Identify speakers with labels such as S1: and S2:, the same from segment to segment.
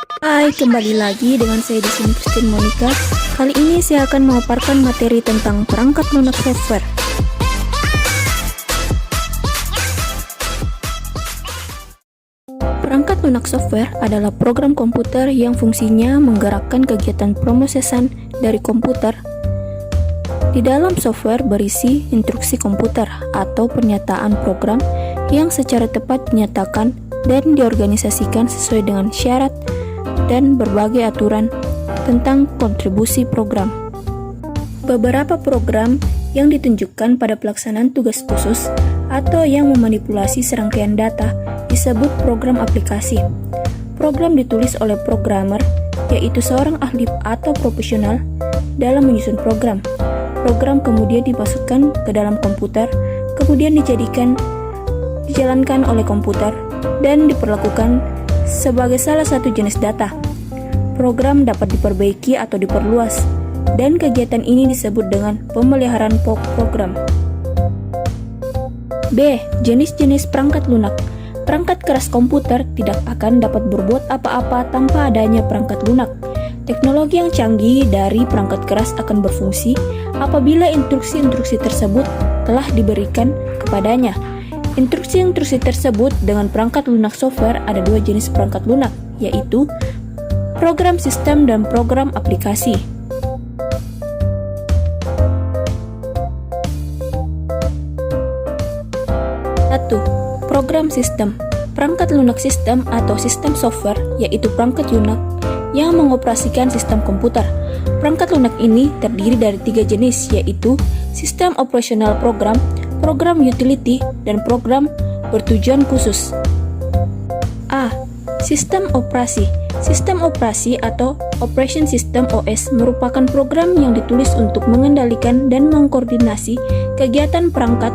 S1: Hai, kembali lagi dengan saya di sini Christine Monica. Kali ini saya akan memaparkan materi tentang perangkat lunak software. Perangkat lunak software adalah program komputer yang fungsinya menggerakkan kegiatan pemrosesan dari komputer. Di dalam software berisi instruksi komputer atau pernyataan program yang secara tepat dinyatakan dan diorganisasikan sesuai dengan syarat dan berbagai aturan tentang kontribusi program. Beberapa program yang ditunjukkan pada pelaksanaan tugas khusus atau yang memanipulasi serangkaian data disebut program aplikasi. Program ditulis oleh programmer, yaitu seorang ahli atau profesional dalam menyusun program. Program kemudian dimasukkan ke dalam komputer, kemudian dijalankan oleh komputer dan diperlakukan sebagai salah satu jenis data. Program dapat diperbaiki atau diperluas, dan kegiatan ini disebut dengan pemeliharaan program. B. Jenis-jenis perangkat lunak. Perangkat keras komputer tidak akan dapat berbuat apa-apa tanpa adanya perangkat lunak. Teknologi yang canggih dari perangkat keras akan berfungsi apabila instruksi-instruksi tersebut telah diberikan kepadanya. Instruksi-instruksi tersebut dengan perangkat lunak software ada dua jenis perangkat lunak, yaitu program sistem dan program aplikasi. 1. Program sistem. Perangkat lunak sistem atau sistem software yaitu perangkat lunak yang mengoperasikan sistem komputer. Perangkat lunak ini terdiri dari tiga jenis, yaitu sistem operasional program, program utility, dan program bertujuan khusus. A. Sistem operasi. Sistem operasi atau Operation System OS merupakan program yang ditulis untuk mengendalikan dan mengkoordinasi kegiatan perangkat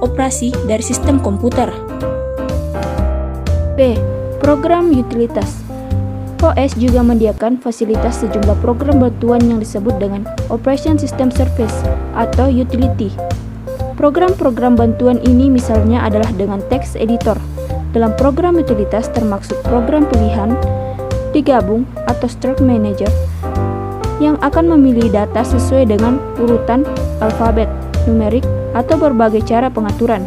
S1: operasi dari sistem komputer. B. Program utilitas. OS juga menyediakan fasilitas sejumlah program bantuan yang disebut dengan Operation System Service atau utility. Program-program bantuan ini misalnya adalah dengan text editor. Dalam program utilitas termasuk program pilihan, digabung atau struct manager yang akan memilih data sesuai dengan urutan alfabet, numerik, atau berbagai cara pengaturan.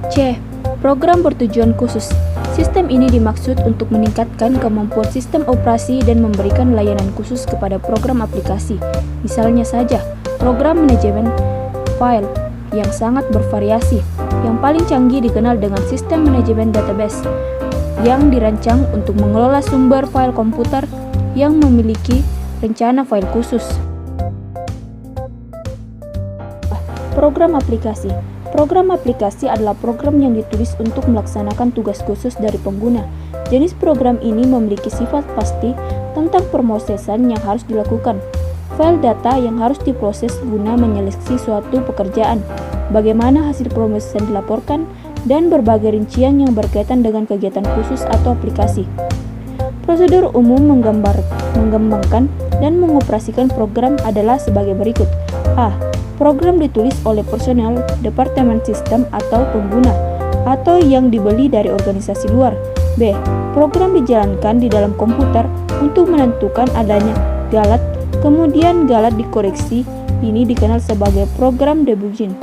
S1: C. Program bertujuan khusus. Sistem ini dimaksud untuk meningkatkan kemampuan sistem operasi dan memberikan layanan khusus kepada program aplikasi. Misalnya saja, program manajemen file yang sangat bervariasi. Yang paling canggih dikenal dengan sistem manajemen database yang dirancang untuk mengelola sumber file komputer yang memiliki rencana file khusus. Program aplikasi. Program aplikasi adalah program yang ditulis untuk melaksanakan tugas khusus dari pengguna. Jenis program ini memiliki sifat pasti tentang pemrosesan yang harus dilakukan, file data yang harus diproses guna menyeleksi suatu pekerjaan, bagaimana hasil pemrosesan dilaporkan, dan berbagai rincian yang berkaitan dengan kegiatan khusus atau aplikasi. Prosedur umum mengembangkan dan mengoperasikan program adalah sebagai berikut. A. Program ditulis oleh personel, departemen sistem atau pengguna, atau yang dibeli dari organisasi luar. B. Program dijalankan di dalam komputer untuk menentukan adanya galat, kemudian galat dikoreksi. Ini dikenal sebagai program debugging.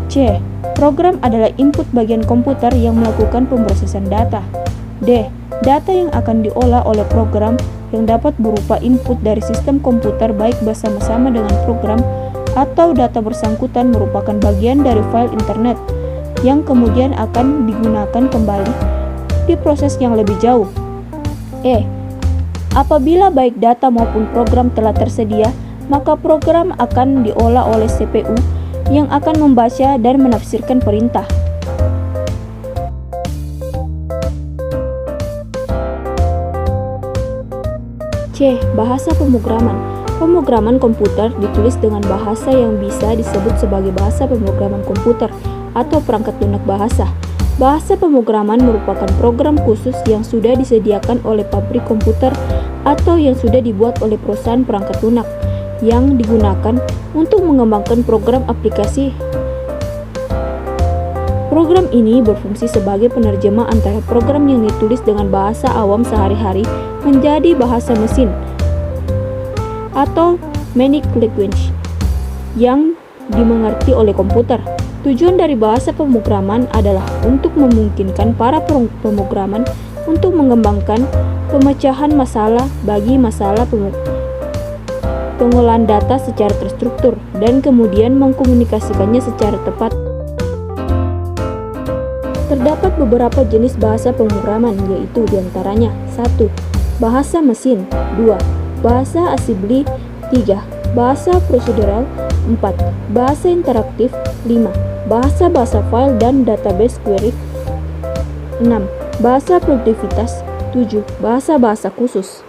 S1: C. Program adalah input bagian komputer yang melakukan pemrosesan data. D. Data yang akan diolah oleh program yang dapat berupa input dari sistem komputer baik bersama-sama dengan program atau data bersangkutan merupakan bagian dari file internet yang kemudian akan digunakan kembali di proses yang lebih jauh. E. Apabila baik data maupun program telah tersedia, maka program akan diolah oleh CPU yang akan membaca dan menafsirkan perintah. C. Bahasa pemrograman. Pemrograman komputer ditulis dengan bahasa yang bisa disebut sebagai bahasa pemrograman komputer atau perangkat lunak bahasa. Bahasa pemrograman merupakan program khusus yang sudah disediakan oleh pabrik komputer atau yang sudah dibuat oleh perusahaan perangkat lunak yang digunakan untuk mengembangkan program aplikasi Program ini berfungsi sebagai penerjemah antara program yang ditulis dengan bahasa awam sehari-hari menjadi bahasa mesin atau manic language yang dimengerti oleh komputer. Tujuan dari bahasa pemrograman adalah untuk memungkinkan para pemrograman untuk mengembangkan pemecahan masalah bagi masalah pengolahan data secara terstruktur dan kemudian mengkomunikasikannya secara tepat. Terdapat beberapa jenis bahasa pemrograman, yaitu diantaranya 1. Bahasa mesin 2. Bahasa assembly 3. Bahasa prosedural 4. Bahasa interaktif 5. Bahasa file dan database query 6. Bahasa produktivitas 7. Bahasa khusus.